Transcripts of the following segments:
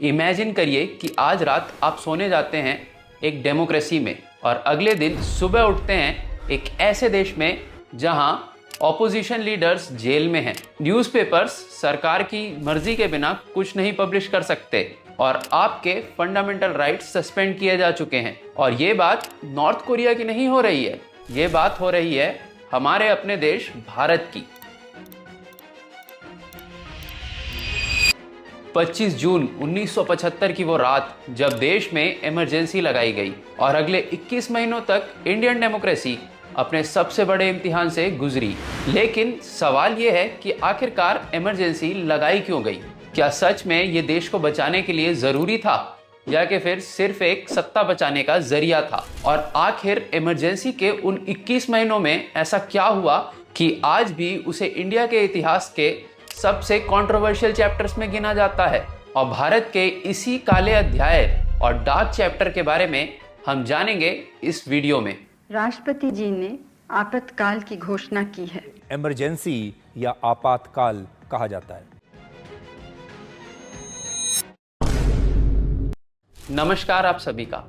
Imagine करिए कि आज रात आप सोने जाते हैं एक डेमोक्रेसी में और अगले दिन सुबह उठते हैं एक ऐसे देश में जहां ऑपोजिशन लीडर्स जेल में हैं। न्यूज़पेपर्स सरकार की मर्जी के बिना कुछ नहीं पब्लिश कर सकते और आपके फंडामेंटल राइट्स सस्पेंड किए जा चुके हैं। और ये बात नॉर्थ कोरिया की नहीं हो रही है, ये बात हो रही है हमारे अपने देश भारत की। 25 जून 1975 की वो रात जब देश में इमरजेंसी लगाई गई और अगले 21 महीनों तक इंडियन डेमोक्रेसी अपने सबसे बड़े इम्तिहान से गुजरी। लेकिन सवाल ये है कि आखिरकार इमरजेंसी लगाई क्यों गई? क्या सच में ये देश को बचाने के लिए जरूरी था या कि फिर सिर्फ एक सत्ता बचाने का जरिया था? और आखिर इमरजेंसी के उन 21 महीनों में ऐसा क्या हुआ कि आज भी उसे इंडिया के इतिहास के सबसे कंट्रोवर्शियल चैप्टर्स में गिना जाता है? और भारत के इसी काले अध्याय और डार्क चैप्टर के बारे में हम जानेंगे इस वीडियो में। राष्ट्रपति जी ने आपातकाल की घोषणा की है। इमरजेंसी या आपातकाल कहा जाता है। नमस्कार आप सभी का,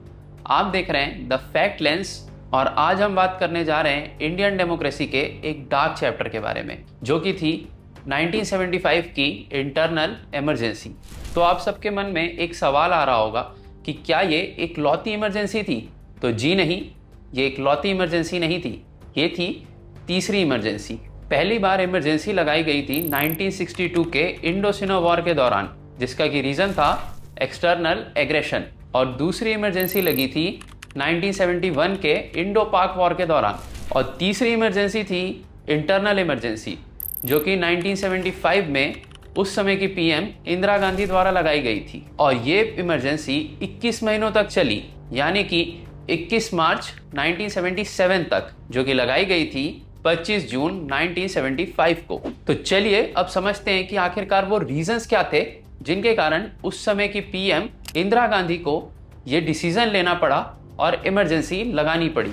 आप देख रहे हैं द फैक्ट लेंस और आज हम बात करने जा रहे हैं इंडियन डेमोक्रेसी के एक डार्क चैप्टर के बारे में, जो कि थी 1975 की इंटरनल इमरजेंसी। तो आप सबके मन में एक सवाल आ रहा होगा कि क्या ये एक लौती इमरजेंसी थी? तो जी नहीं, ये एक लौती इमरजेंसी नहीं थी, ये थी तीसरी इमरजेंसी। पहली बार इमरजेंसी लगाई गई थी 1962 के इंडो-सिनो वॉर के दौरान, जिसका की रीजन था एक्सटर्नल एग्रेशन। और दूसरी इमरजेंसी लगी थी 1971 के इंडो पाक वॉर के दौरान। और तीसरी इमरजेंसी थी इंटरनल इमरजेंसी, जो कि 1975 में उस समय की पीएम इंदिरा गांधी द्वारा लगाई गई थी। और ये इमरजेंसी 21 महीनों तक चली, यानी कि 21 मार्च 1977 तक, जो कि लगाई गई थी 25 जून 1975 को। तो चलिए अब समझते हैं कि आखिरकार वो रीजंस क्या थे जिनके कारण उस समय की पीएम इंदिरा गांधी को ये डिसीजन लेना पड़ा और इमरजेंसी लगानी पड़ी।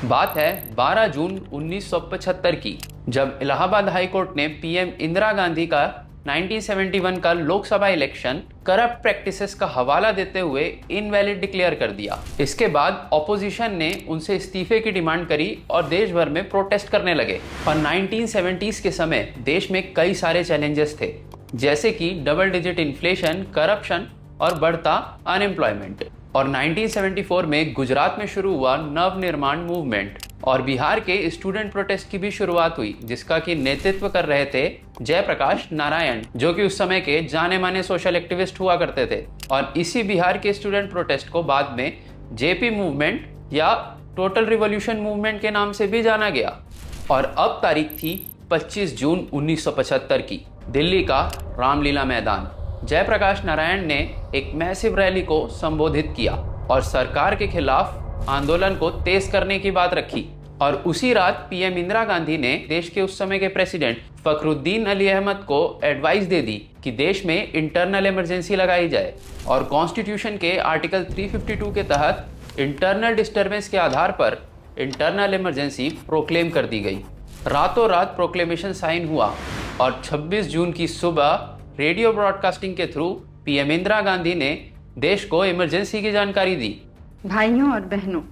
बात है 12 जून 1975 की, जब इलाहाबाद हाई कोर्ट ने पीएम इंदिरा गांधी का 1971 का लोकसभा इलेक्शन करप्ट प्रैक्टिसेस का हवाला देते हुए इनवैलिड डिक्लेयर कर दिया। इसके बाद ऑपोजिशन ने उनसे इस्तीफे की डिमांड करी और देश भर में प्रोटेस्ट करने लगे। और 1970s के समय देश में कई सारे चैलेंजेस थे, जैसे कि डबल डिजिट इन्फ्लेशन, करप्शन और बढ़ता अनएम्प्लॉयमेंट। और 1974 में गुजरात में शुरू हुआ नवनिर्माण मूवमेंट और बिहार के स्टूडेंट प्रोटेस्ट की भी शुरुआत हुई, जिसका कि नेतृत्व कर रहे थे जयप्रकाश नारायण, जो कि उस समय के जाने माने सोशल एक्टिविस्ट हुआ करते थे। और इसी बिहार के स्टूडेंट प्रोटेस्ट को बाद में जेपी मूवमेंट या टोटल रिवॉल्यूशन मूवमेंट के नाम से भी जाना गया। और अब तारीख थी 25 जून 1975 की, दिल्ली का रामलीला मैदान। जयप्रकाश नारायण ने एक मैसिव रैली को संबोधित किया और सरकार के खिलाफ आंदोलन को तेज करने की बात रखी। और उसी रात पीएम इंदिरा गांधी ने देश के उस समय के प्रेसिडेंट फखरुद्दीन अली अहमद को एडवाइस दे दी कि देश में इंटरनल इमरजेंसी लगाई जाए। और कॉन्स्टिट्यूशन के आर्टिकल 352 के तहत इंटरनल डिस्टर्बेंस के आधार पर इंटरनल इमरजेंसी प्रोक्लेम कर दी गई। रातों रात प्रोक्लेमेशन साइन हुआ और 26 जून की सुबह रेडियो ब्रॉडकास्टिंग के थ्रू पीएम इंदिरा गांधी ने देश को इमरजेंसी की जानकारी दी। भाइयों और बहनों,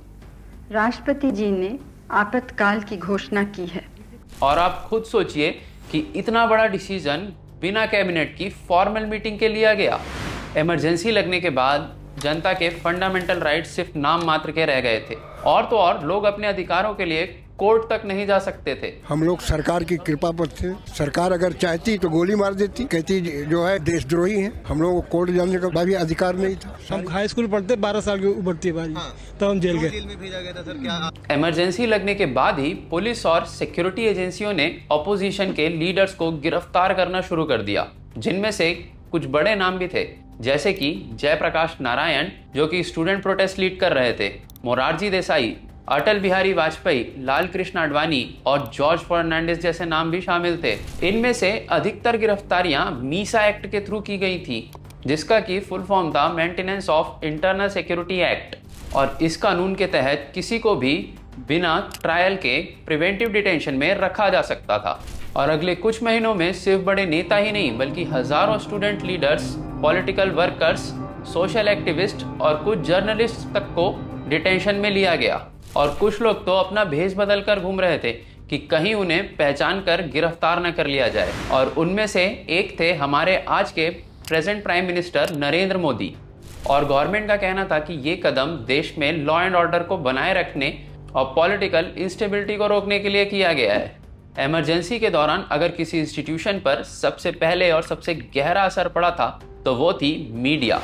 राष्ट्रपति जी ने आपातकाल की घोषणा की है। और आप खुद सोचिए कि इतना बड़ा डिसीजन बिना कैबिनेट की फॉर्मल मीटिंग के लिया गया। इमरजेंसी लगने के बाद जनता के फंडामेंटल राइट्स सिर्फ नाम मात्र के रह गए थे। और तो और लोग अपने अधिकारों के लिए कोर्ट तक नहीं जा सकते थे। हम लोग सरकार की कृपा पर थे। सरकार अगर चाहती तो गोली मार देती, कहती जो है देशद्रोही है। हम लोगों को कोर्ट जाने का भी अधिकार नहीं था। हम हाई स्कूल पढ़ते 12 साल की उम्र थी हमारी, तो हम जेल गए। में भेजा गया था सर। क्या इमरजेंसी लगने के बाद ही पुलिस और सिक्योरिटी एजेंसियों ने ऑपोजिशन के लीडर्स को गिरफ्तार करना शुरू कर दिया, जिनमें से कुछ बड़े नाम भी थे, जैसे कि जयप्रकाश नारायण, जो कि स्टूडेंट प्रोटेस्ट लीड कर रहे थे, मोरारजी देसाई, अटल बिहारी वाजपेयी, लाल कृष्ण आडवाणी और जॉर्ज फर्नांडिस जैसे नाम भी शामिल थे। इनमें से अधिकतर गिरफ्तारियां मीसा एक्ट के थ्रू की गई थी, जिसका की फुल फॉर्म था maintenance of internal security act. और इस कानून के तहत किसी को भी बिना ट्रायल के प्रिवेंटिव डिटेंशन में रखा जा सकता था। और अगले कुछ महीनों में सिर्फ बड़े नेता ही नहीं बल्कि हजारों student leaders political workers, social activist और कुछ जर्नलिस्ट तक को डिटेंशन में लिया गया और कुछ लोग तो अपना भेष बदल कर घूम रहे थे कि कहीं उन्हें पहचान कर गिरफ्तार न कर लिया जाए। और उनमें से एक थे हमारे आज के present prime minister Narendra Modi. और गवर्नमेंट का कहना था कि ये कदम देश में लॉ एंड ऑर्डर को बनाए रखने और पॉलिटिकल इंस्टेबिलिटी को रोकने के लिए किया गया है। इमरजेंसी के दौरान अगर किसी इंस्टीट्यूशन पर सबसे पहले और सबसे गहरा असर पड़ा था तो वो थी मीडिया।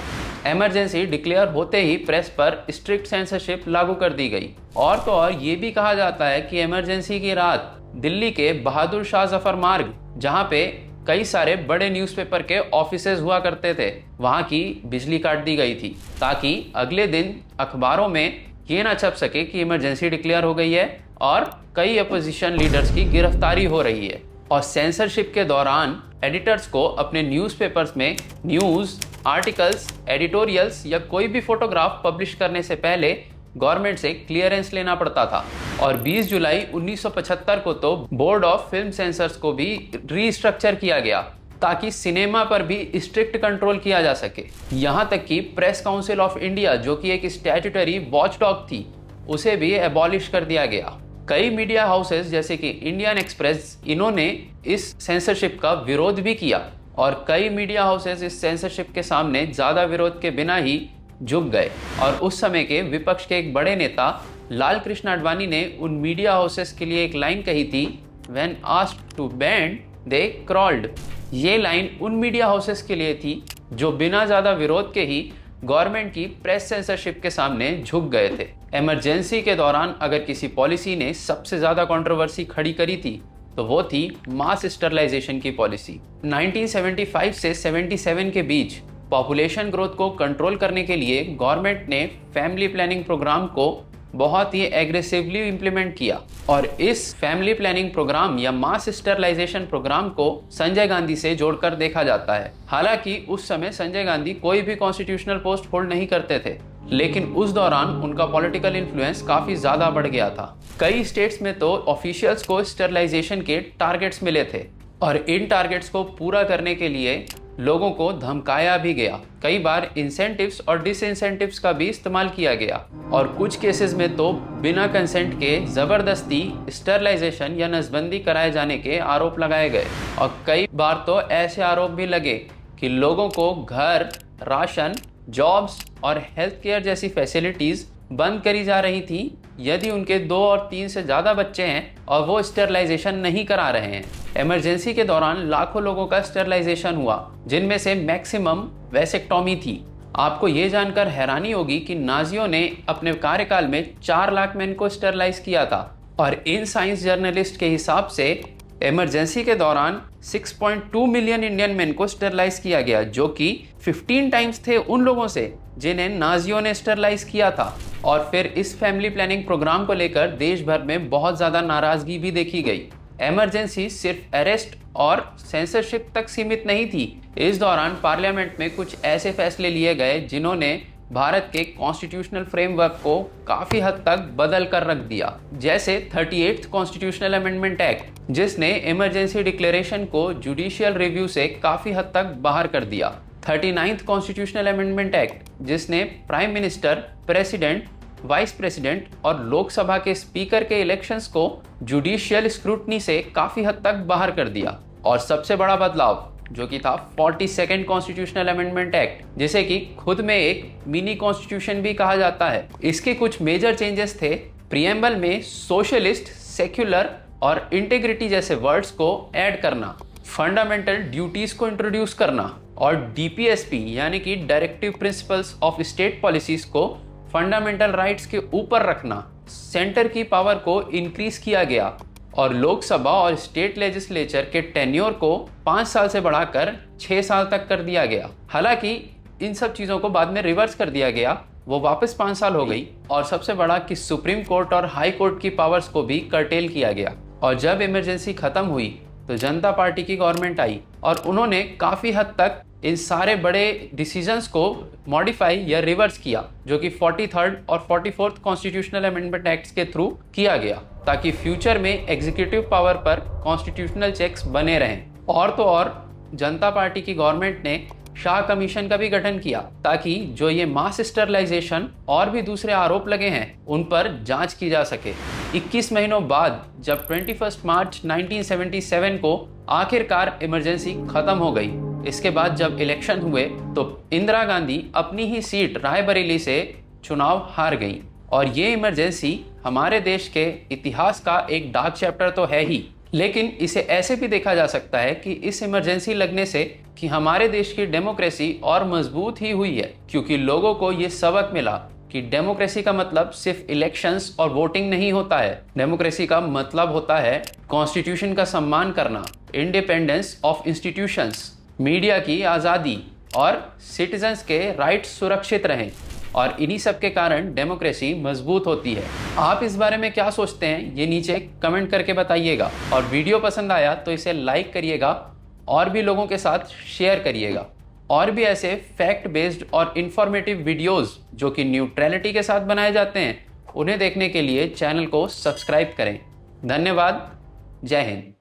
इमरजेंसी डिक्लेयर होते ही प्रेस पर स्ट्रिक्ट सेंसरशिप लागू कर दी गई। और तो और ये भी कहा जाता है कि इमरजेंसी की रात दिल्ली के बहादुर शाह जफर मार्ग, जहाँ पे कई सारे बड़े न्यूज़पेपर के ऑफिसेज हुआ करते थे, वहाँ की बिजली काट दी गई थी ताकि अगले दिन अखबारों में ये ना छप सके कि इमरजेंसी डिक्लेयर हो गई है और कई अपोजिशन लीडर्स की गिरफ्तारी हो रही है। और सेंसरशिप के दौरान एडिटर्स को अपने न्यूज़पेपर्स में न्यूज़, आर्टिकल्स, एडिटोरियल्स या कोई भी फोटोग्राफ पब्लिश करने से पहले गवर्नमेंट से क्लियरेंस लेना पड़ता था। और 20 जुलाई 1975 को तो बोर्ड ऑफ फिल्म सेंसर्स को भी रीस्ट्रक्चर किया गया ताकि सिनेमा पर भी स्ट्रिक्ट कंट्रोल किया जा सके। यहाँ तक कि प्रेस काउंसिल ऑफ इंडिया, जो कि एक स्टैट्यूटरी वॉचडॉग थी, उसे भी एबॉलिश कर दिया गया। कई मीडिया हाउसेस जैसे कि इंडियन एक्सप्रेस, इन्होंने इस सेंसरशिप का विरोध भी किया और कई मीडिया हाउसेस इस सेंसरशिप के सामने ज़्यादा विरोध के बिना ही झुक गए। और उस समय के विपक्ष के एक बड़े नेता लाल कृष्ण आडवाणी ने उन मीडिया हाउसेस के लिए एक लाइन कही थी, when asked to bend they crawled. ये लाइन उन मीडिया हाउसेस के लिए थी जो बिना ज़्यादा विरोध के ही गवर्नमेंट की प्रेस सेंसरशिप के सामने झुक गए थे। इमरजेंसी के दौरान अगर किसी पॉलिसी ने सबसे ज़्यादा कंट्रोवर्सी खड़ी करी थी तो वो थी मास स्टरलाइजेशन की पॉलिसी। 1975 से 77 के बीच पॉपुलेशन ग्रोथ को कंट्रोल करने के लिए गवर्नमेंट ने फैमिली प्लानिंग प्रोग्राम को बहुत ही एग्रेसिवली इंप्लीमेंट किया और इस फैमिली प्लानिंग प्रोग्राम या मास स्टरलाइजेशन प्रोग्राम को संजय गांधी से जोड़कर देखा जाता है। हालांकि उस समय संजय गांधी कोई भी कॉन्स्टिट्यूशनल पोस्ट होल्ड नहीं करते थे, लेकिन उस दौरान उनका पॉलिटिकल इन्फ्लुएंस काफी ज्यादा बढ़ गया था। कई स्टेट्स में तो ऑफिशियल्स को स्टरलाइजेशन के टारगेट्स मिले थे और इन टारगेट्स को पूरा करने के लिए लोगों को धमकाया भी गया। कई बार इंसेंटिव्स और डिसइंसेंटिव्स का भी इस्तेमाल किया गया और कुछ केसेस में तो बिना कंसेंट के जबरदस्ती स्टरलाइजेशन या नसबंदी कराए जाने के आरोप लगाए गए। और कई बार तो ऐसे आरोप भी लगे कि लोगों को घर, राशन, जॉब्स और हेल्थ केयर जैसी फैसिलिटीज बंद करी जा रही थी यदि उनके 2 और 3 से ज़्यादा बच्चे हैं और वो स्टरलाइजेशन नहीं करा रहे हैं। इमरजेंसी के दौरान लाखों लोगों का स्टरलाइजेशन हुआ, जिनमें से मैक्सिमम वैसेक्टॉमी थी। आपको ये जानकर हैरानी होगी कि नाजियों ने अपने कार्यकाल में 4 लाख मैन को स्टरलाइज किया था और इन साइंस जर्नलिस्ट के हिसाब से इमरजेंसी के दौरान 6.2 मिलियन इंडियन मैन को स्टरलाइज किया गया, जो कि 15 टाइम्स थे उन लोगों से जिन्हें नाजियों ने स्टरलाइज किया था। और फिर इस फैमिली प्लानिंग प्रोग्राम को लेकर देश भर में बहुत ज़्यादा नाराज़गी भी देखी गई। इमरजेंसी सिर्फ अरेस्ट और सेंसरशिप तक सीमित नहीं थी। इस दौरान पार्लियामेंट में कुछ ऐसे फैसले लिए गए जिन्होंने भारत के कॉन्स्टिट्यूशनल फ्रेमवर्क को काफ़ी हद तक बदल कर रख दिया, जैसे 38th कॉन्स्टिट्यूशनल अमेंडमेंट एक्ट, जिसने इमरजेंसी डिक्लेरेशन को जुडिशियल रिव्यू से काफ़ी हद तक बाहर कर दिया। 39th कॉन्स्टिट्यूशनल अमेंडमेंट एक्ट, जिसने prime minister, president, vice president और लोकसभा के स्पीकर के इलेक्शंस को जुडिशियल स्क्रूटनी से काफ़ी हद तक बाहर कर दिया। और सबसे बड़ा बदलाव जो कि था 42nd कॉन्स्टिट्यूशनल अमेंडमेंट एक्ट, जिसे कि खुद में एक मिनी कॉन्स्टिट्यूशन भी कहा जाता है। इसके कुछ मेजर चेंजेस थे। प्रीएम्बल में सोशलिस्ट, सेक्युलर और इंटीग्रिटी जैसे वर्ड्स को ऐड करना, फंडामेंटल ड्यूटीज को इंट्रोड्यूस करना और डीपीएसपी यानी कि directive principles of state policies को फंडामेंटल राइट्स के ऊपर रखना, सेंटर की पावर को इंक्रीज किया गया और लोकसभा और स्टेट लेजिस्लेचर के टेन्योर को 5 साल से बढ़ाकर 6 साल तक कर दिया गया। हालांकि इन सब चीज़ों को बाद में रिवर्स कर दिया गया, वो वापस 5 साल हो गई। और सबसे बड़ा कि सुप्रीम कोर्ट और हाई कोर्ट की पावर्स को भी कर्टेल किया गया। और जब इमरजेंसी खत्म हुई तो जनता पार्टी की गवर्नमेंट आई और उन्होंने काफ़ी हद तक इन सारे बड़े डिसीजंस को मॉडिफाई या रिवर्स किया, जो कि 43rd और 44th कॉन्स्टिट्यूशनल अमेंडमेंट एक्ट्स के थ्रू किया गया, ताकि फ्यूचर में एग्जीक्यूटिव पावर पर कॉन्स्टिट्यूशनल चेक्स बने रहें। और तो और जनता पार्टी की गवर्नमेंट ने शाह कमीशन का भी गठन किया ताकि जो ये मास स्टरलाइजेशन और भी दूसरे आरोप लगे हैं उन पर जांच की जा सके। 21 महीनों बाद जब 21 मार्च 1977 को आखिरकार इमरजेंसी खत्म हो गई, इसके बाद जब इलेक्शन हुए तो इंदिरा गांधी अपनी ही सीट रायबरेली से चुनाव हार गई। और ये इमरजेंसी हमारे देश के इतिहास का एक डार्क चैप्टर तो है ही, लेकिन इसे ऐसे भी देखा जा सकता है कि इस इमरजेंसी लगने से कि हमारे देश की डेमोक्रेसी और मजबूत ही हुई है, क्योंकि लोगों को ये सबक मिला कि डेमोक्रेसी का मतलब सिर्फ इलेक्शंस और वोटिंग नहीं होता है। डेमोक्रेसी का मतलब होता है कॉन्स्टिट्यूशन का सम्मान करना, इंडिपेंडेंस ऑफ इंस्टीट्यूशंस, मीडिया की आज़ादी और सिटीजन्स के राइट्स सुरक्षित रहें। और इन्हीं सब के कारण डेमोक्रेसी मजबूत होती है। आप इस बारे में क्या सोचते हैं ये नीचे कमेंट करके बताइएगा, और वीडियो पसंद आया तो इसे लाइक करिएगा और भी लोगों के साथ शेयर करिएगा। और भी ऐसे फैक्ट बेस्ड और इंफॉर्मेटिव वीडियोस जो कि न्यूट्रलिटी के साथ बनाए जाते हैं, उन्हें देखने के लिए चैनल को सब्सक्राइब करें। धन्यवाद। जय हिंद।